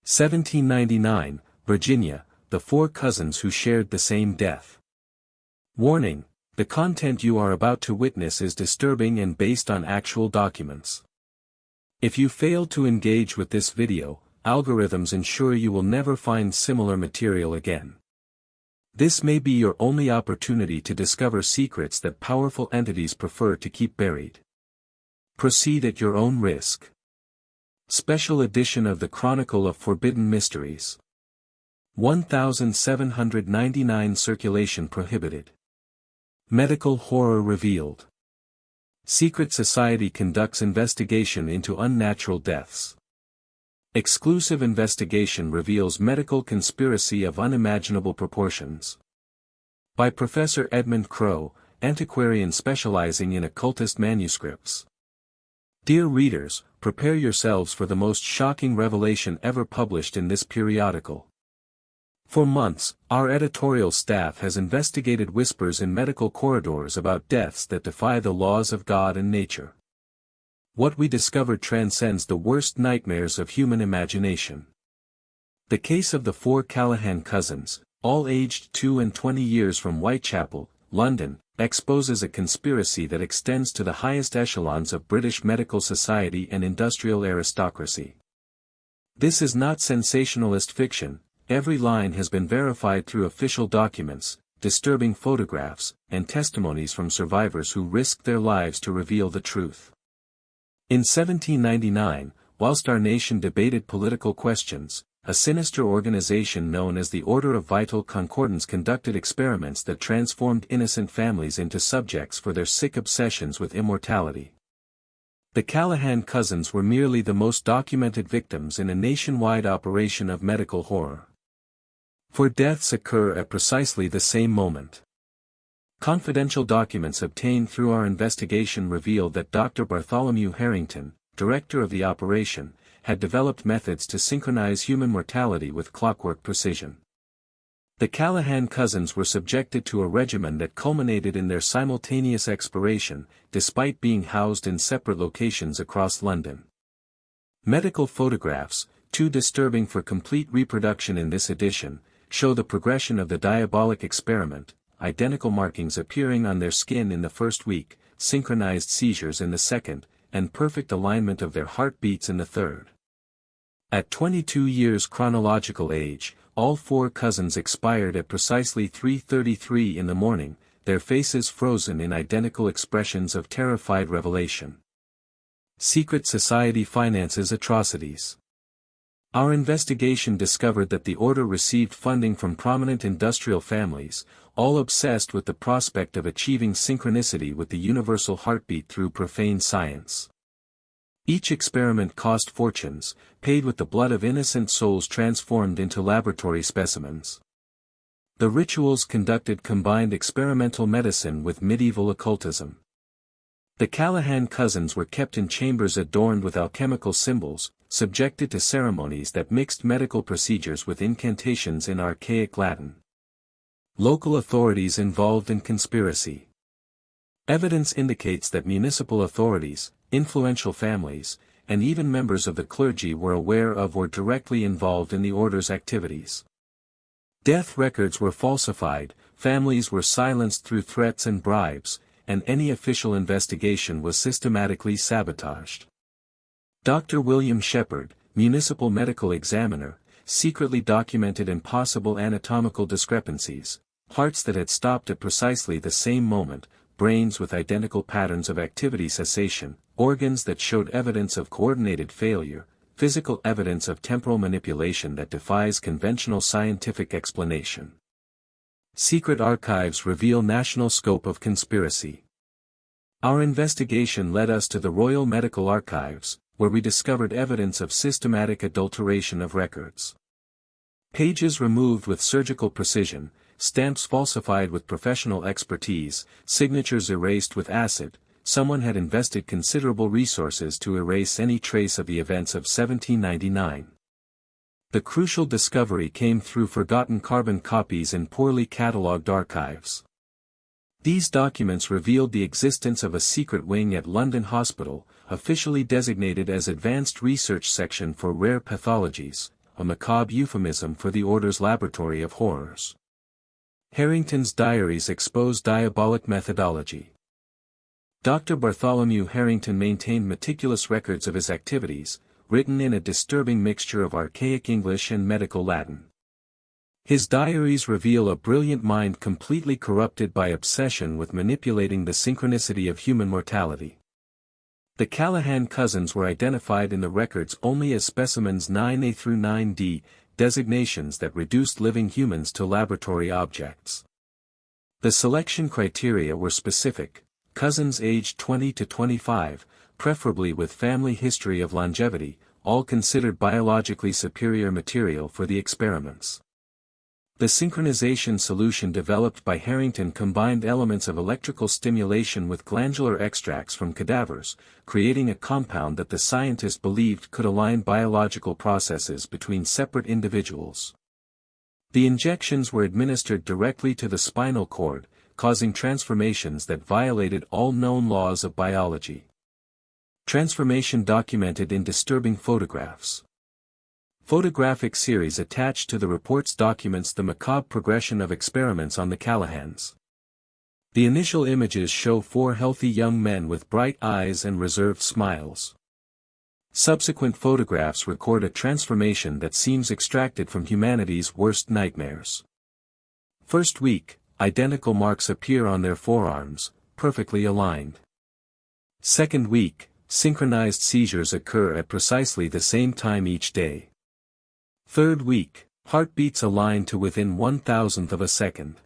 1799, Virginia, the four cousins who shared the same death. Warning: the content you are about to witness is disturbing and based on actual documents. If you fail to engage with this video, algorithms ensure you will never find similar material again. This may be your only opportunity to discover secrets that powerful entities prefer to keep buried. Proceed at your own risk. Special edition of the Chronicle of Forbidden Mysteries. 1799 circulation prohibited. Medical horror revealed. Secret society conducts investigation into unnatural deaths. Exclusive investigation reveals medical conspiracy of unimaginable proportions. By Professor Edmund Crowe, antiquarian specializing in occultist manuscripts. Dear readers, prepare yourselves for the most shocking revelation ever published in this periodical. For months, our editorial staff has investigated whispers in medical corridors about deaths that defy the laws of God and nature. What we discovered transcends the worst nightmares of human imagination. The case of the four Callahan cousins, all aged 2 and 20 years from Whitechapel, London, exposes a conspiracy that extends to the highest echelons of British medical society and industrial aristocracy. This is not sensationalist fiction. Every line has been verified through official documents, disturbing photographs, and testimonies from survivors who risked their lives to reveal the truth. In 1799, whilst our nation debated political questions, a sinister organization known as the Order of Vital Concordance conducted experiments that transformed innocent families into subjects for their sick obsessions with immortality. The Callahan cousins were merely the most documented victims in a nationwide operation of medical horror. For deaths occur at precisely the same moment. Confidential documents obtained through our investigation revealed that Dr. Bartholomew Harrington, director of the operation, had developed methods to synchronize human mortality with clockwork precision. The Callahan cousins were subjected to a regimen that culminated in their simultaneous expiration, despite being housed in separate locations across London. Medical photographs, too disturbing for complete reproduction in this edition, show the progression of the diabolic experiment, identical markings appearing on their skin in the first week, synchronized seizures in the second, and perfect alignment of their heartbeats in the third. At 22 years chronological age, all four cousins expired at precisely 3:33 in the morning, their faces frozen in identical expressions of terrified revelation. Secret society finances atrocities. Our investigation discovered that the order received funding from prominent industrial families, all obsessed with the prospect of achieving synchronicity with the universal heartbeat through profane science. Each experiment cost fortunes, paid with the blood of innocent souls transformed into laboratory specimens. The rituals conducted combined experimental medicine with medieval occultism. The Callahan cousins were kept in chambers adorned with alchemical symbols, subjected to ceremonies that mixed medical procedures with incantations in archaic Latin. Local authorities involved in conspiracy. Evidence indicates that municipal authorities, influential families, and even members of the clergy were aware of or directly involved in the order's activities. Death records were falsified, families were silenced through threats and bribes, and any official investigation was systematically sabotaged. Dr. William Shepherd, municipal medical examiner, secretly documented impossible anatomical discrepancies, hearts that had stopped at precisely the same moment, brains with identical patterns of activity cessation, organs that showed evidence of coordinated failure, physical evidence of temporal manipulation that defies conventional scientific explanation. Secret archives reveal national scope of conspiracy. Our investigation led us to the Royal Medical Archives, where we discovered evidence of systematic adulteration of records. Pages removed with surgical precision, stamps falsified with professional expertise, signatures erased with acid. Someone had invested considerable resources to erase any trace of the events of 1799. The crucial discovery came through forgotten carbon copies in poorly catalogued archives. These documents revealed the existence of a secret wing at London Hospital, officially designated as Advanced Research Section for Rare Pathologies, a macabre euphemism for the Order's laboratory of horrors. Harrington's diaries expose diabolic methodology. Dr. Bartholomew Harrington maintained meticulous records of his activities, written in a disturbing mixture of archaic English and medical Latin. His diaries reveal a brilliant mind completely corrupted by obsession with manipulating the synchronicity of human mortality. The Callahan cousins were identified in the records only as specimens 9A through 9D, designations that reduced living humans to laboratory objects. The selection criteria were specific: cousins aged 20 to 25, preferably with family history of longevity, all considered biologically superior material for the experiments. The synchronization solution developed by Harrington combined elements of electrical stimulation with glandular extracts from cadavers, creating a compound that the scientist believed could align biological processes between separate individuals. The injections were administered directly to the spinal cord, causing transformations that violated all known laws of biology. Transformation documented in disturbing photographs. Photographic series attached to the reports documents the macabre progression of experiments on the Callahans. The initial images show 4 healthy young men with bright eyes and reserved smiles. Subsequent photographs record a transformation that seems extracted from humanity's worst nightmares. First week, identical marks appear on their forearms, perfectly aligned. Second week, synchronized seizures occur at precisely the same time each day. Third week, heartbeats align to within 1,000th of a second.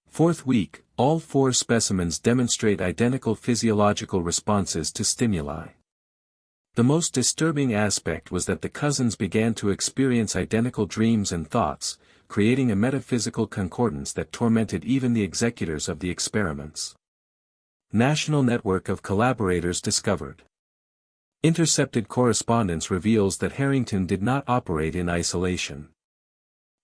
Fourth week, all 4 specimens demonstrate identical physiological responses to stimuli. The most disturbing aspect was that the cousins began to experience identical dreams and thoughts, creating a metaphysical concordance that tormented even the executors of the experiments. National network of collaborators discovered. Intercepted correspondence reveals that Harrington did not operate in isolation.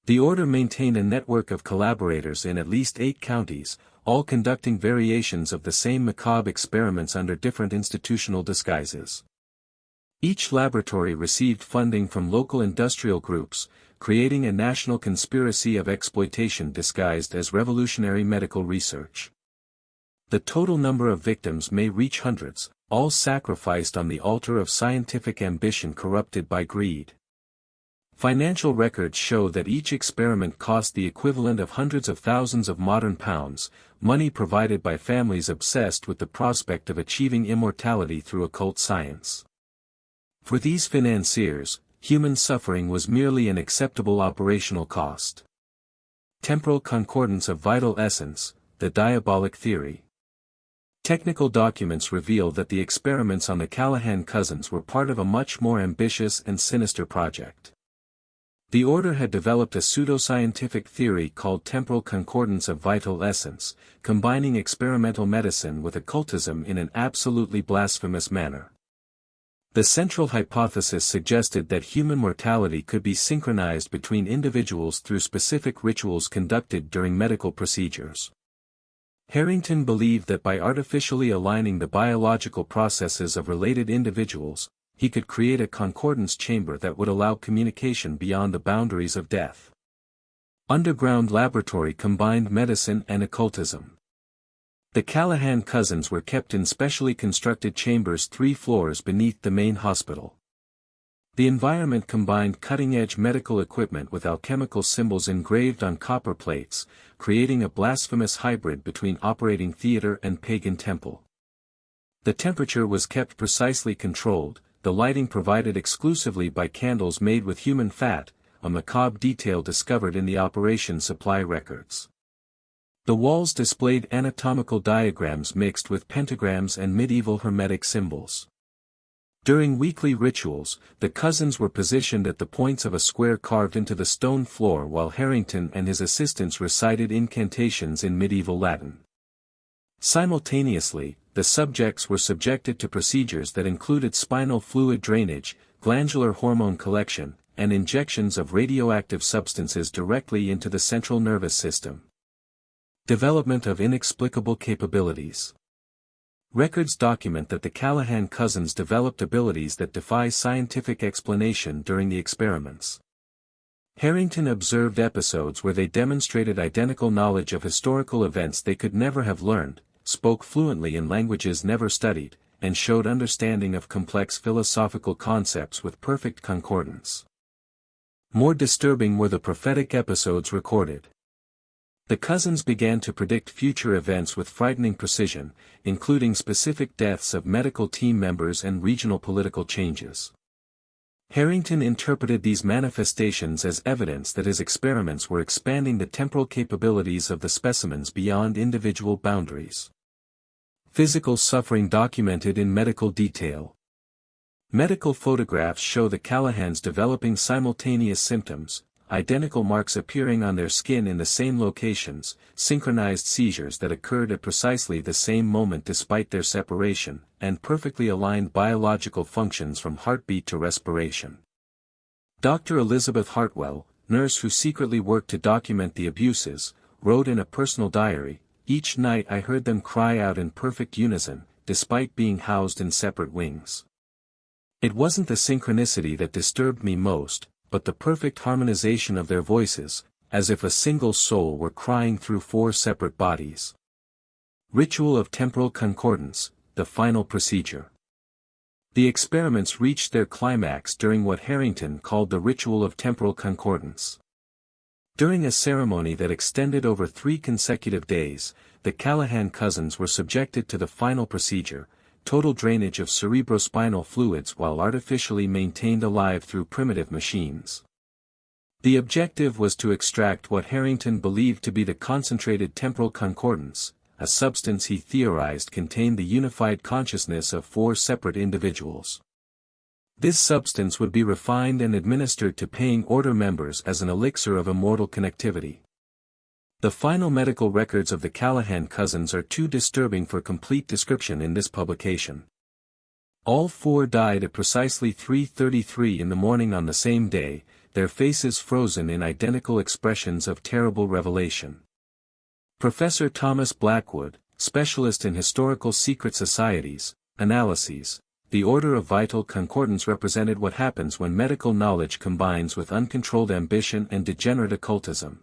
The Order maintained a network of collaborators in at least 8 counties, all conducting variations of the same macabre experiments under different institutional disguises. Each laboratory received funding from local industrial groups, creating a national conspiracy of exploitation disguised as revolutionary medical research. The total number of victims may reach hundreds, all sacrificed on the altar of scientific ambition corrupted by greed. Financial records show that each experiment cost the equivalent of hundreds of thousands of modern pounds, money provided by families obsessed with the prospect of achieving immortality through occult science. For these financiers, human suffering was merely an acceptable operational cost. Temporal concordance of vital essence, the diabolic theory. Technical documents reveal that the experiments on the Callahan cousins were part of a much more ambitious and sinister project. The Order had developed a pseudoscientific theory called temporal concordance of vital essence, combining experimental medicine with occultism in an absolutely blasphemous manner. The central hypothesis suggested that human mortality could be synchronized between individuals through specific rituals conducted during medical procedures. Harrington believed that by artificially aligning the biological processes of related individuals, he could create a concordance chamber that would allow communication beyond the boundaries of death. Underground laboratory combined medicine and occultism. The Callahan cousins were kept in specially constructed chambers 3 floors beneath the main hospital. The environment combined cutting-edge medical equipment with alchemical symbols engraved on copper plates, creating a blasphemous hybrid between operating theater and pagan temple. The temperature was kept precisely controlled, the lighting provided exclusively by candles made with human fat, a macabre detail discovered in the operation supply records. The walls displayed anatomical diagrams mixed with pentagrams and medieval hermetic symbols. During weekly rituals, the cousins were positioned at the points of a square carved into the stone floor while Harrington and his assistants recited incantations in medieval Latin. Simultaneously, the subjects were subjected to procedures that included spinal fluid drainage, glandular hormone collection, and injections of radioactive substances directly into the central nervous system. Development of inexplicable capabilities. Records document that the Callahan cousins developed abilities that defy scientific explanation during the experiments. Harrington observed episodes where they demonstrated identical knowledge of historical events they could never have learned, spoke fluently in languages never studied, and showed understanding of complex philosophical concepts with perfect concordance. More disturbing were the prophetic episodes recorded. The cousins began to predict future events with frightening precision, including specific deaths of medical team members and regional political changes. Harrington interpreted these manifestations as evidence that his experiments were expanding the temporal capabilities of the specimens beyond individual boundaries. Physical suffering documented in medical detail. Medical photographs show the Callahans developing simultaneous symptoms, identical marks appearing on their skin in the same locations, synchronized seizures that occurred at precisely the same moment despite their separation, and perfectly aligned biological functions from heartbeat to respiration. Dr. Elizabeth Hartwell, nurse who secretly worked to document the abuses, wrote in a personal diary, "Each night I heard them cry out in perfect unison, despite being housed in separate wings. It wasn't the synchronicity that disturbed me most, but the perfect harmonization of their voices, as if a single soul were crying through 4 separate bodies." Ritual of temporal concordance, the final procedure. The experiments reached their climax during what Harrington called the ritual of temporal concordance. During a ceremony that extended over 3 consecutive days, the Callahan cousins were subjected to the final procedure, total drainage of cerebrospinal fluids while artificially maintained alive through primitive machines. The objective was to extract what Harrington believed to be the concentrated temporal concordance, a substance he theorized contained the unified consciousness of 4 separate individuals. This substance would be refined and administered to paying order members as an elixir of immortal connectivity. The final medical records of the Callahan cousins are too disturbing for complete description in this publication. All 4 died at precisely 3:33 in the morning on the same day, their faces frozen in identical expressions of terrible revelation. Professor Thomas Blackwood, specialist in historical secret societies, analyses, the order of vital concordance represented what happens when medical knowledge combines with uncontrolled ambition and degenerate occultism.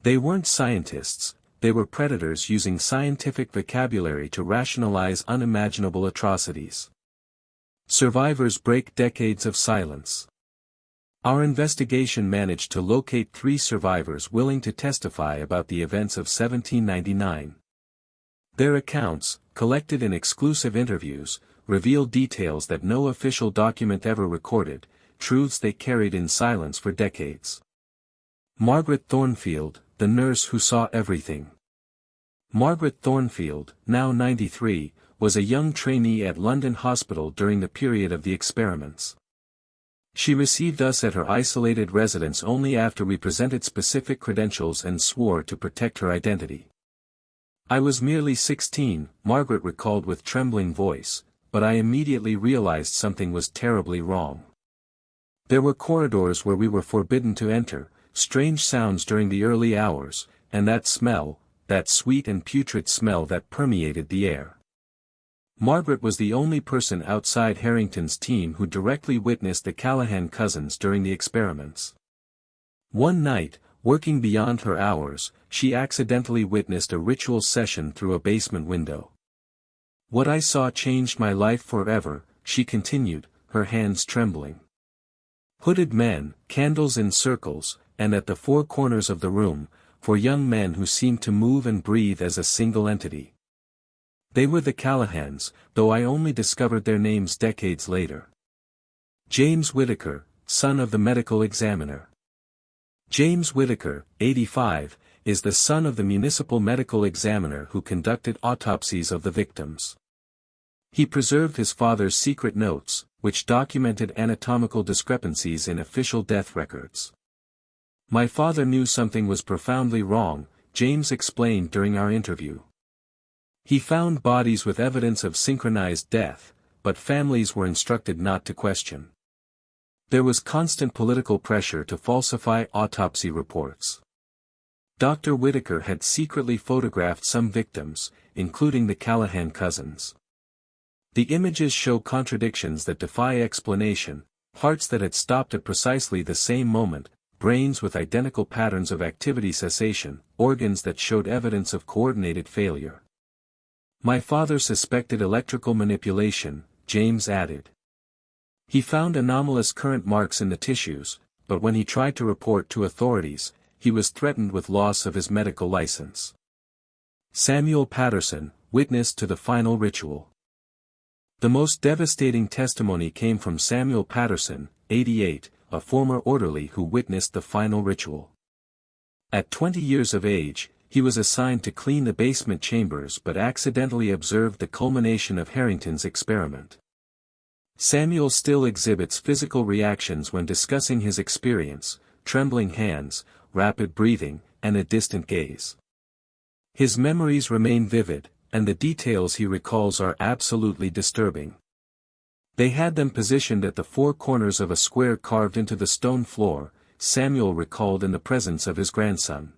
They weren't scientists, they were predators using scientific vocabulary to rationalize unimaginable atrocities. Survivors break decades of silence. Our investigation managed to locate 3 survivors willing to testify about the events of 1799. Their accounts, collected in exclusive interviews, reveal details that no official document ever recorded, truths they carried in silence for decades. Margaret Thornfield, the nurse who saw everything. Margaret Thornfield, now 93, was a young trainee at London Hospital during the period of the experiments. She received us at her isolated residence only after we presented specific credentials and swore to protect her identity. "I was merely 16, Margaret recalled with trembling voice, but I immediately realized something was terribly wrong. There were corridors where we were forbidden to enter, strange sounds during the early hours, and that smell, that sweet and putrid smell that permeated the air." Margaret was the only person outside Harrington's team who directly witnessed the Callahan cousins during the experiments. One night, working beyond her hours, she accidentally witnessed a ritual session through a basement window. "What I saw changed my life forever," she continued, her hands trembling. Hooded men, candles in circles, and at the 4 corners of the room, 4 young men who seemed to move and breathe as a single entity. They were the Callahans, though I only discovered their names decades later. James Whittaker, son of the medical examiner. James Whittaker, 85, is the son of the municipal medical examiner who conducted autopsies of the victims. He preserved his father's secret notes, which documented anatomical discrepancies in official death records. "My father knew something was profoundly wrong," James explained during our interview. "He found bodies with evidence of synchronized death, but families were instructed not to question. There was constant political pressure to falsify autopsy reports. Dr. Whittaker had secretly photographed some victims, including the Callahan cousins. The images show contradictions that defy explanation, hearts that had stopped at precisely the same moment, brains with identical patterns of activity cessation, organs that showed evidence of coordinated failure. My father suspected electrical manipulation, James added. He found anomalous current marks in the tissues, but when he tried to report to authorities, he was threatened with loss of his medical license. Samuel Patterson, witness to the final ritual. The most devastating testimony came from Samuel Patterson, 88, a former orderly who witnessed the final ritual. At 20 years of age, he was assigned to clean the basement chambers but accidentally observed the culmination of Harrington's experiment. Samuel still exhibits physical reactions when discussing his experience, trembling hands, rapid breathing, and a distant gaze. His memories remain vivid, and the details he recalls are absolutely disturbing. They had them positioned at the four corners of a square carved into the stone floor, Samuel recalled in the presence of his grandson.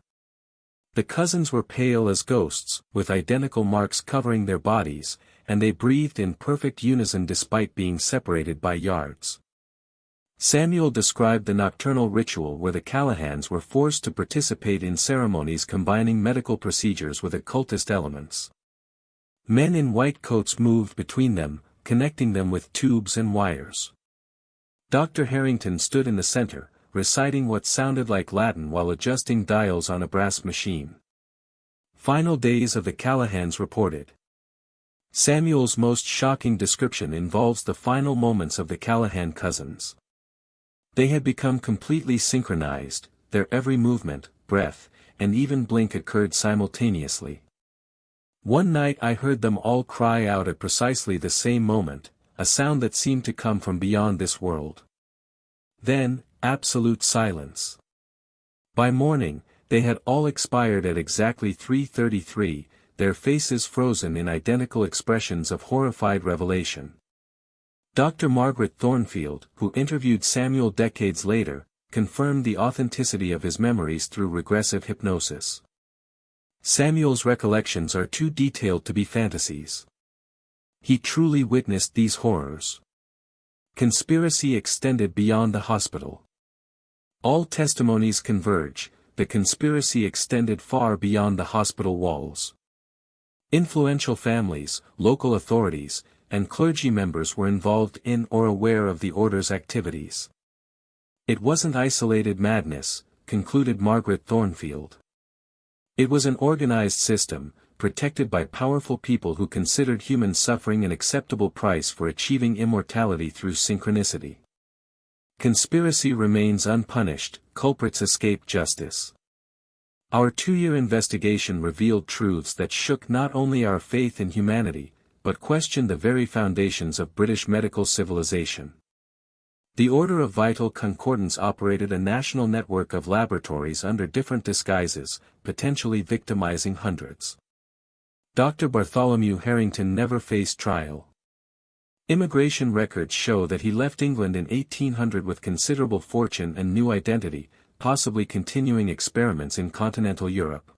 The cousins were pale as ghosts, with identical marks covering their bodies, and they breathed in perfect unison despite being separated by yards. Samuel described the nocturnal ritual where the Callahans were forced to participate in ceremonies combining medical procedures with occultist elements. Men in white coats moved between them, connecting them with tubes and wires. Dr. Harrington stood in the center, reciting what sounded like Latin while adjusting dials on a brass machine. Final days of the Callahans reported. Samuel's most shocking description involves the final moments of the Callahan cousins. They had become completely synchronized, their every movement, breath, and even blink occurred simultaneously. One night I heard them all cry out at precisely the same moment, a sound that seemed to come from beyond this world. Then, absolute silence. By morning, they had all expired at exactly 3:33, their faces frozen in identical expressions of horrified revelation. Dr. Margaret Thornfield, who interviewed Samuel decades later, confirmed the authenticity of his memories through regressive hypnosis. Samuel's recollections are too detailed to be fantasies. He truly witnessed these horrors. Conspiracy extended beyond the hospital. All testimonies converge, the conspiracy extended far beyond the hospital walls. Influential families, local authorities, and clergy members were involved in or aware of the order's activities. It wasn't isolated madness, concluded Margaret Thornfield. It was an organized system, protected by powerful people who considered human suffering an acceptable price for achieving immortality through synchronicity. Conspiracy remains unpunished, culprits escape justice. Our 2-year investigation revealed truths that shook not only our faith in humanity, but questioned the very foundations of British medical civilization. The Order of Vital Concordance operated a national network of laboratories under different disguises, potentially victimizing hundreds. Dr. Bartholomew Harrington never faced trial. Immigration records show that he left England in 1800 with considerable fortune and new identity, possibly continuing experiments in continental Europe.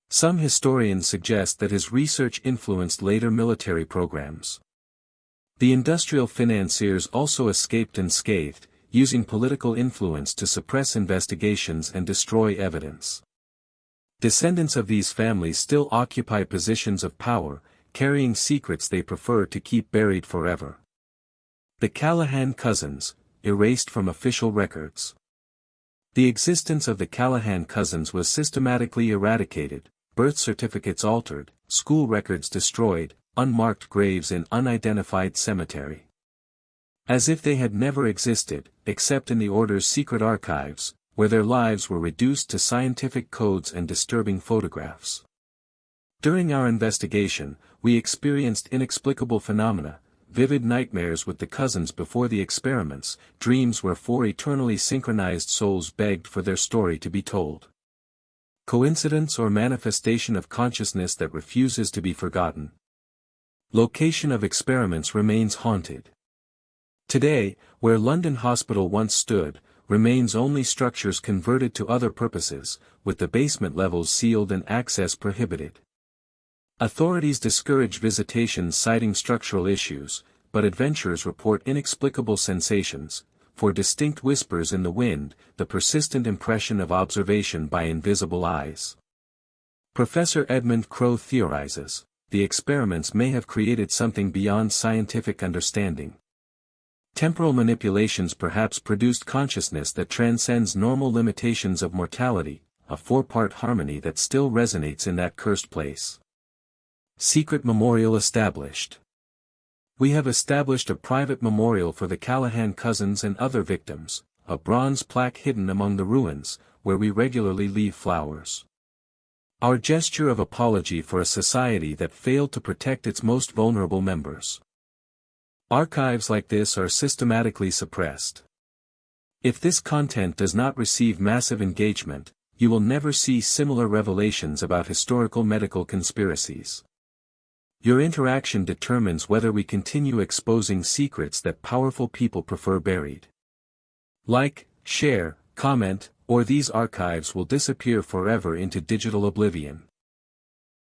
Some historians suggest that his research influenced later military programs. The industrial financiers also escaped unscathed, using political influence to suppress investigations and destroy evidence. Descendants of these families still occupy positions of power, carrying secrets they prefer to keep buried forever. The Callahan cousins, erased from official records. The existence of the Callahan cousins was systematically eradicated, birth certificates altered, school records destroyed, unmarked graves in unidentified cemetery. As if they had never existed, except in the Order's secret archives, where their lives were reduced to scientific codes and disturbing photographs. During our investigation, we experienced inexplicable phenomena, vivid nightmares with the cousins before the experiments, dreams where 4 eternally synchronized souls begged for their story to be told. Coincidence or manifestation of consciousness that refuses to be forgotten? Location of experiments remains haunted. Today, where London Hospital once stood, remains only structures converted to other purposes, with the basement levels sealed and access prohibited. Authorities discourage visitations citing structural issues, but adventurers report inexplicable sensations, for distinct whispers in the wind, the persistent impression of observation by invisible eyes. Professor Edmund Crowe theorizes, the experiments may have created something beyond scientific understanding. Temporal manipulations perhaps produced consciousness that transcends normal limitations of mortality, a four-part harmony that still resonates in that cursed place. Secret memorial established. We have established a private memorial for the Callahan cousins and other victims, a bronze plaque hidden among the ruins, where we regularly leave flowers. Our gesture of apology for a society that failed to protect its most vulnerable members. Archives like this are systematically suppressed. If this content does not receive massive engagement, you will never see similar revelations about historical medical conspiracies. Your interaction determines whether we continue exposing secrets that powerful people prefer buried. Like, share, comment, or these archives will disappear forever into digital oblivion.